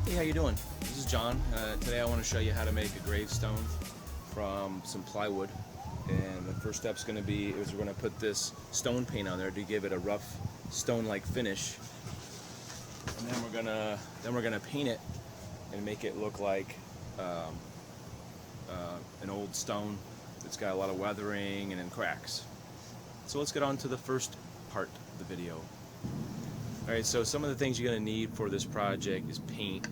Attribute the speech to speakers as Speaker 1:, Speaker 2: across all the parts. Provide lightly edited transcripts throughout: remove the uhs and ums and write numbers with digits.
Speaker 1: Hey, how you doing? This is John. Today I want to show you how to make a gravestone from some plywood. And the first step's going to be is we're going to put this stone paint on there to give it a rough stone-like finish. And then we're gonna paint it and make it look like an old stone that's got a lot of weathering and then cracks. So let's get on to the first part of the video. Alright, so some of the things you're going to need for this project is paint,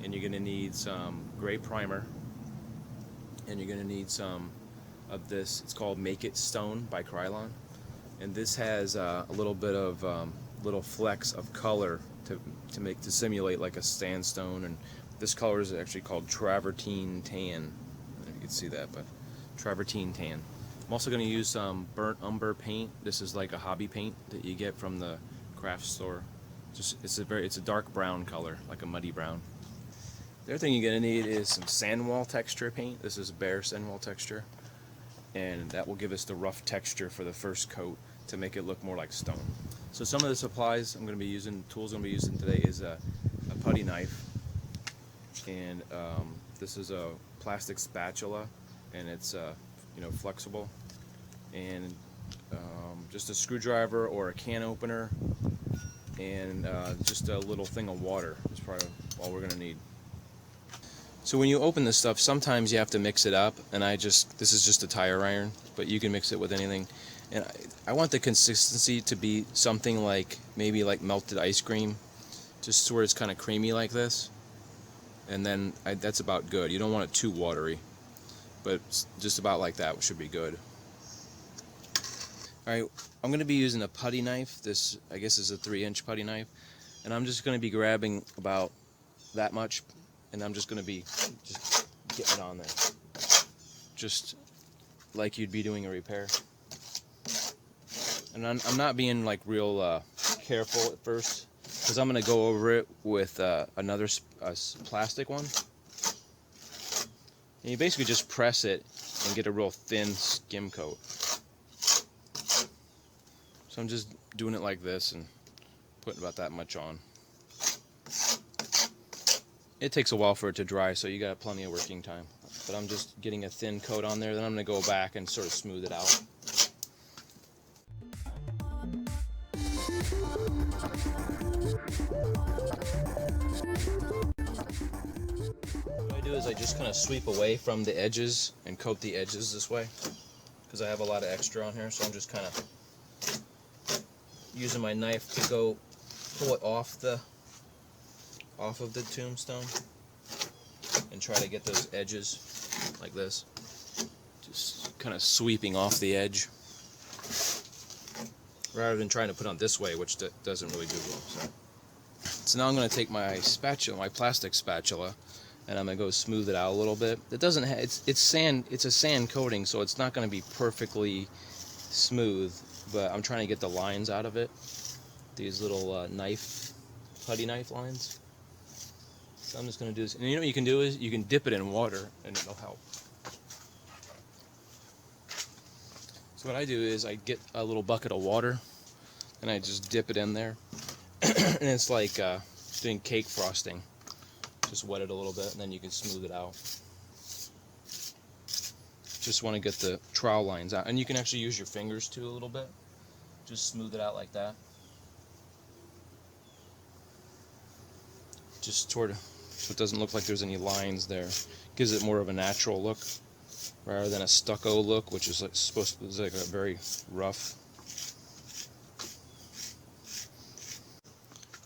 Speaker 1: and you're going to need some gray primer, and you're going to need some of this. It's called Make It Stone by Krylon, and this has a little bit of little flecks of color to simulate like a sandstone, and this color is actually called travertine tan. I don't know if you can see that, but travertine tan. I'm also going to use some burnt umber paint. This is like a hobby paint that you get from the craft store. It's a dark brown color, like a muddy brown. The other thing you're going to need is some sandwall texture paint. This is bare sandwall texture, and that will give us the rough texture for the first coat to make it look more like stone. So some of the supplies I'm going to be using, tools I'm going to be using today is a putty knife, and this is a plastic spatula, and it's flexible, and just a screwdriver or a can opener, and just a little thing of water is probably all we're going to need. So when you open this stuff, sometimes you have to mix it up, and this is just a tire iron, but you can mix it with anything. And I want the consistency to be something like maybe like melted ice cream, just where it's kind of creamy like this, and then that's about good. You don't want it too watery, but just about like that should be good. Alright, I'm going to be using a putty knife. This, I guess, is a 3-inch putty knife, and I'm just going to be grabbing about that much, and I'm just going to be just getting it on there, just like you'd be doing a repair. And I'm not being like real careful at first, because I'm going to go over it with another plastic one. And you basically just press it and get a real thin skim coat. So I'm just doing it like this and putting about that much on. It takes a while for it to dry, so you got plenty of working time. But I'm just getting a thin coat on there, then I'm going to go back and sort of smooth it out. What I do is I just kind of sweep away from the edges and coat the edges this way, because I have a lot of extra on here, so I'm just kind of using my knife to go pull it off of the tombstone and try to get those edges like this, just kind of sweeping off the edge rather than trying to put on this way, which doesn't really do well. So now I'm going to take my spatula, my plastic spatula, and I'm going to go smooth it out a little bit. It doesn't have, it's sand, it's a sand coating, so it's not going to be perfectly smooth, but I'm trying to get the lines out of it, these little putty knife lines. So I'm just going to do this, and you know what you can do is you can dip it in water and it'll help. So what I do is I get a little bucket of water and I just dip it in there, and it's like doing cake frosting. Just wet it a little bit and then you can smooth it out. Just want to get the trowel lines out, and you can actually use your fingers too a little bit. Just smooth it out like that. Just sort of, so it doesn't look like there's any lines there. Gives it more of a natural look rather than a stucco look, which is like supposed to be like a very rough.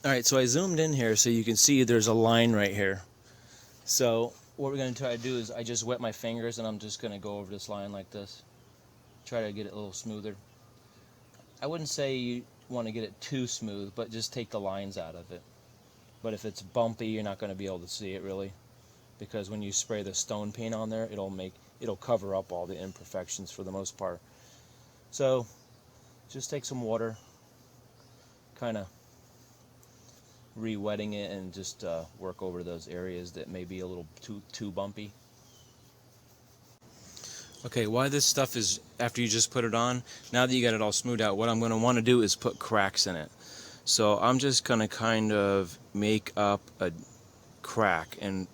Speaker 1: Alright, so I zoomed in here so you can see there's a line right here. So what we're going to try to do is I just wet my fingers and I'm just going to go over this line like this. Try to get it a little smoother. I wouldn't say you want to get it too smooth, but just take the lines out of it. But if it's bumpy, you're not going to be able to see it really, because when you spray the stone paint on there, it'll cover up all the imperfections for the most part. So just take some water, kind of re-wetting it, and just work over those areas that may be a little too bumpy. Okay, why this stuff is, after you just put it on, now that you got it all smoothed out, what I'm going to want to do is put cracks in it. So I'm just going to kind of make up a crack, and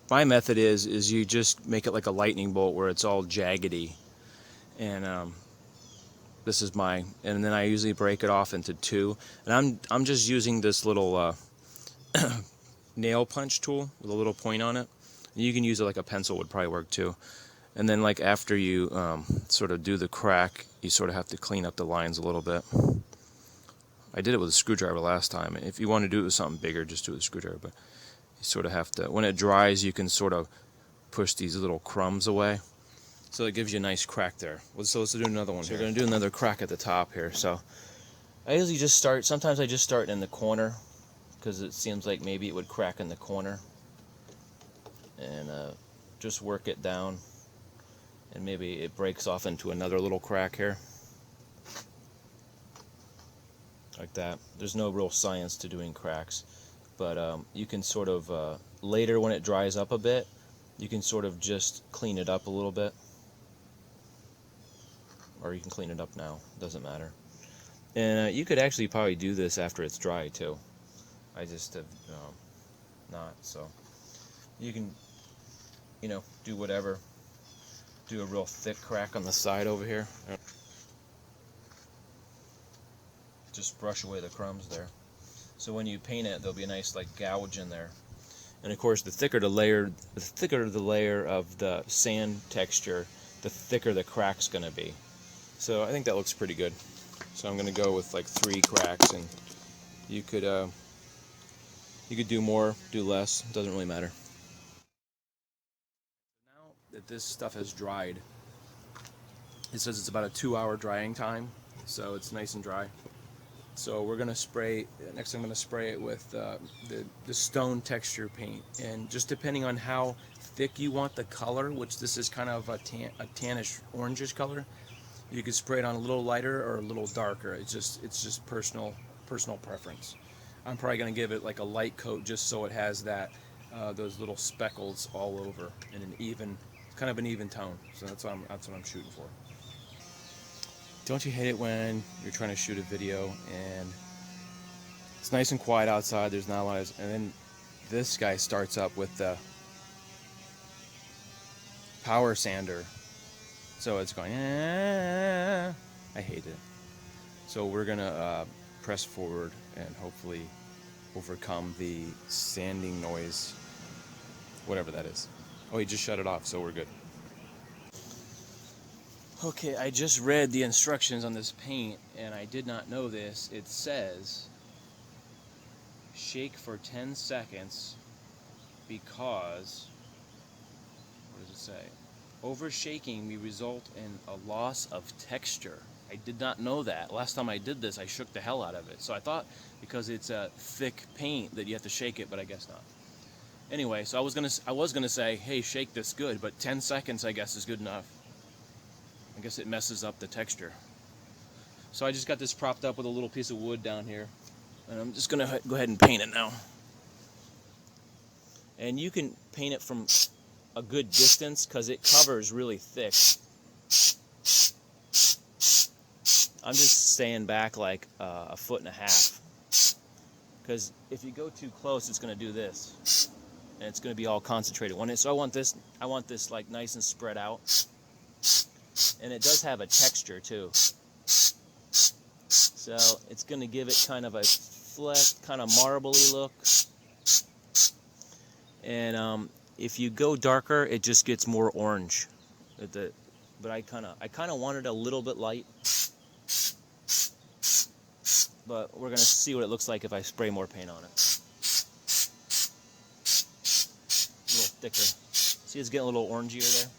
Speaker 1: my method is you just make it like a lightning bolt where it's all jaggedy, and this is mine, and then I usually break it off into two, and I'm just using this little nail punch tool with a little point on it. You can use it like a pencil would probably work too. And then like after you sort of do the crack, you sort of have to clean up the lines a little bit. I did it with a screwdriver last time. If you want to do it with something bigger, just do it with a screwdriver. But you sort of have to, when it dries, you can sort of push these little crumbs away. So it gives you a nice crack there. So let's do another one. So we're going to do another crack at the top here. So I usually just start, sometimes I just start in the corner, because it seems like maybe it would crack in the corner. And just work it down. And maybe it breaks off into another little crack here. Like that. There's no real science to doing cracks. But you can sort of, later when it dries up a bit, you can sort of just clean it up a little bit. Or you can clean it up now. Doesn't matter. And you could actually probably do this after it's dry too. I just have not. So you can, you know, do whatever. Do a real thick crack on the side over here. Just brush away the crumbs there. So when you paint it, there'll be a nice like gouge in there. And of course, the thicker the layer of the sand texture, the thicker the crack's going to be. So I think that looks pretty good. So I'm going to go with like 3 cracks, and you could do more, do less. Doesn't really matter. Now that this stuff has dried, it says it's about a 2-hour drying time, so it's nice and dry. So we're gonna spray. Next, I'm gonna spray it with the stone texture paint, and just depending on how thick you want the color, which this is kind of a tannish orangish color, you could spray it on a little lighter or a little darker. It's just personal preference. I'm probably gonna give it like a light coat just so it has that those little speckles all over in an even, kind of an even tone. So that's what I'm shooting for. Don't you hate it when you're trying to shoot a video and it's nice and quiet outside, there's not a lot of, and then this guy starts up with the power sander. So it's going, I hate it. So we're gonna press forward and hopefully overcome the sanding noise, whatever that is. Oh, he just shut it off, so we're good. Okay, I just read the instructions on this paint, and I did not know this. It says, shake for 10 seconds because, what does it say? Over shaking may result in a loss of texture. I did not know that. Last time I did this, I shook the hell out of it. So I thought because it's a thick paint that you have to shake it, but I guess not. Anyway, so I was gonna say, hey, shake this good, but 10 seconds I guess is good enough. I guess it messes up the texture. So I just got this propped up with a little piece of wood down here, and I'm just gonna go ahead and paint it now. And you can paint it from a good distance because it covers really thick. I'm just staying back like 1.5 feet, because if you go too close, it's gonna do this, and it's gonna be all concentrated. So I want this like nice and spread out. And it does have a texture too, so it's going to give it kind of a flat, kind of marbly look. And if you go darker, it just gets more orange. But I kind of want it a little bit light. But we're going to see what it looks like if I spray more paint on it. A little thicker. See, it's getting a little orangier there.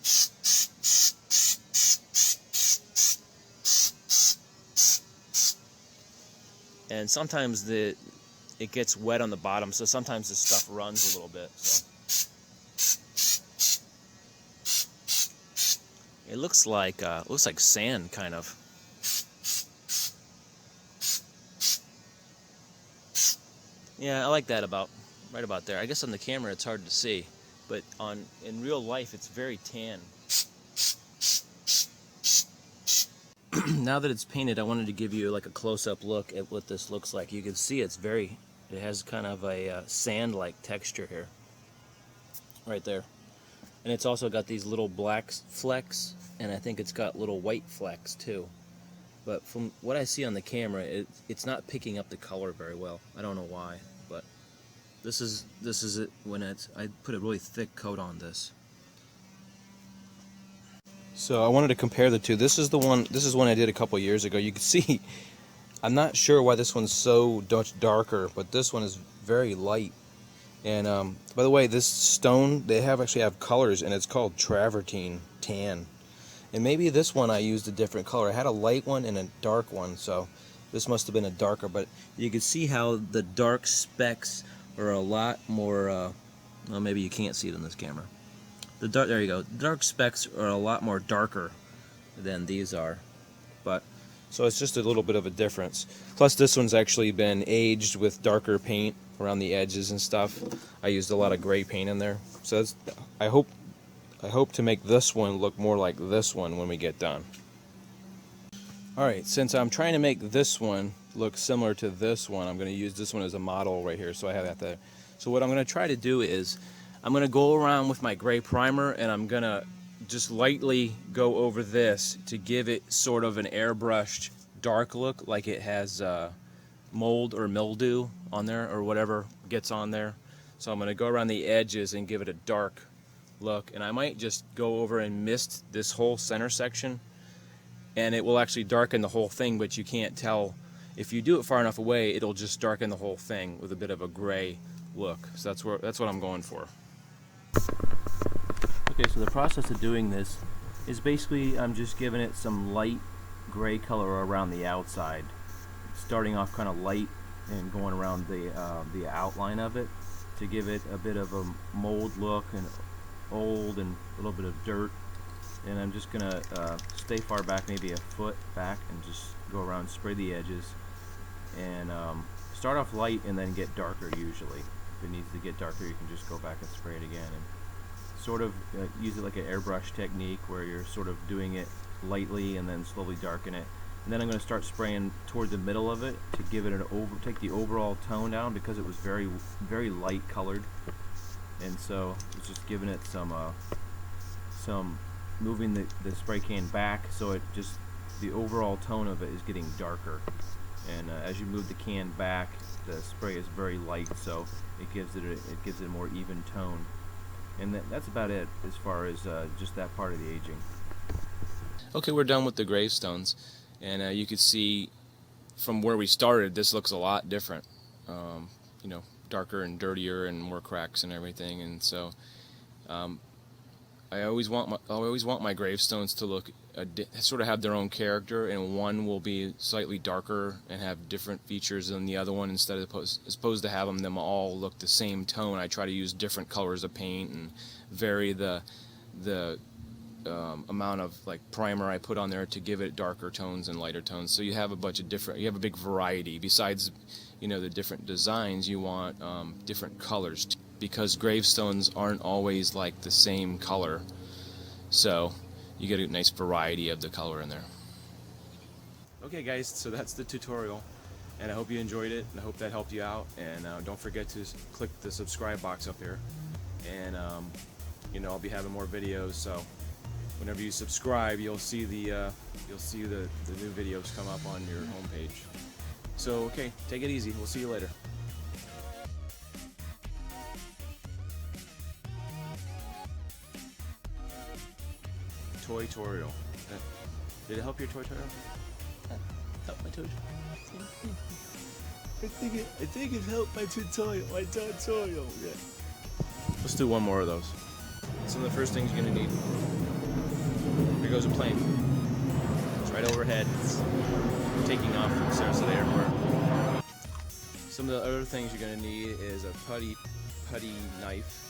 Speaker 1: And sometimes it gets wet on the bottom, so sometimes the stuff runs a little bit. So it looks like sand, kind of. Yeah, I like that right about there. I guess on the camera it's hard to see, but in real life it's very tan. now that it's painted, I wanted to give you like a close-up look at what this looks like. You can see it has kind of a sand-like texture here, right there. And it's also got these little black flecks, and I think it's got little white flecks too. But from what I see on the camera, it's not picking up the color very well. I don't know why, but this is it when I put a really thick coat on this. So I wanted to compare the two. This is one I did a couple years ago. You can see, I'm not sure why this one's so much darker, but this one is very light. And by the way, this stone, they actually have colors, and it's called travertine tan. And maybe this one I used a different color. I had a light one and a dark one, so this must have been a darker. But you can see how the dark specks are a lot more. Well, maybe you can't see it in this camera. There you go. Dark specks are a lot more darker than these are, but so it's just a little bit of a difference. Plus, this one's actually been aged with darker paint around the edges and stuff. I used a lot of gray paint in there, so I hope to make this one look more like this one when we get done. All right, since I'm trying to make this one look similar to this one, I'm going to use this one as a model right here. So I have that there. So what I'm going to try to do is, I'm going to go around with my gray primer, and I'm going to just lightly go over this to give it sort of an airbrushed dark look, like it has mold or mildew on there or whatever gets on there. So I'm going to go around the edges and give it a dark look, and I might just go over and mist this whole center section, and it will actually darken the whole thing, but you can't tell. If you do it far enough away, it'll just darken the whole thing with a bit of a gray look. So that's what I'm going for. Okay, so the process of doing this is basically I'm just giving it some light gray color around the outside, starting off kind of light and going around the outline of it to give it a bit of a mold look and old and a little bit of dirt. And I'm just gonna stay far back, maybe a foot back, and just go around and spray the edges, and start off light and then get darker. Usually if it needs to get darker, you can just go back and spray it again, and sort of use it like an airbrush technique where you're sort of doing it lightly and then slowly darken it. And then I'm going to start spraying toward the middle of it to give it take the overall tone down, because it was very, very light colored. And so it's just giving it some moving the spray can back, so it just, the overall tone of it is getting darker. And as you move the can back, the spray is very light, so it gives it a more even tone. And that's about it as far as just that part of the aging. Okay, we're done with the gravestones, and you can see from where we started, this looks a lot different. You know, darker and dirtier and more cracks and everything. And so I always want my gravestones to look sort of have their own character, and one will be slightly darker and have different features than the other one, instead of as opposed to have them all look the same tone. I try to use different colors of paint and vary the amount of like primer I put on there to give it darker tones and lighter tones. So you have a bunch of different, you have a big variety. Besides, you know, the different designs, you want different colors too, because gravestones aren't always like the same color. So you get a nice variety of the color in there. Okay guys, so that's the tutorial, and I hope you enjoyed it, and I hope that helped you out. And don't forget to click the subscribe box up here, and you know, I'll be having more videos, so whenever you subscribe, you'll see the new videos come up on your homepage. So okay, take it easy. We'll see you later. Tutorial. Did it help your tutorial? Help my tutorial. I think it helped my tutorial. Yeah. Let's do one more of those. Some of the first things you're gonna need. Here goes a plane. It's right overhead. It's taking off from Sarasota Airport. Some of the other things you're gonna need is a putty knife.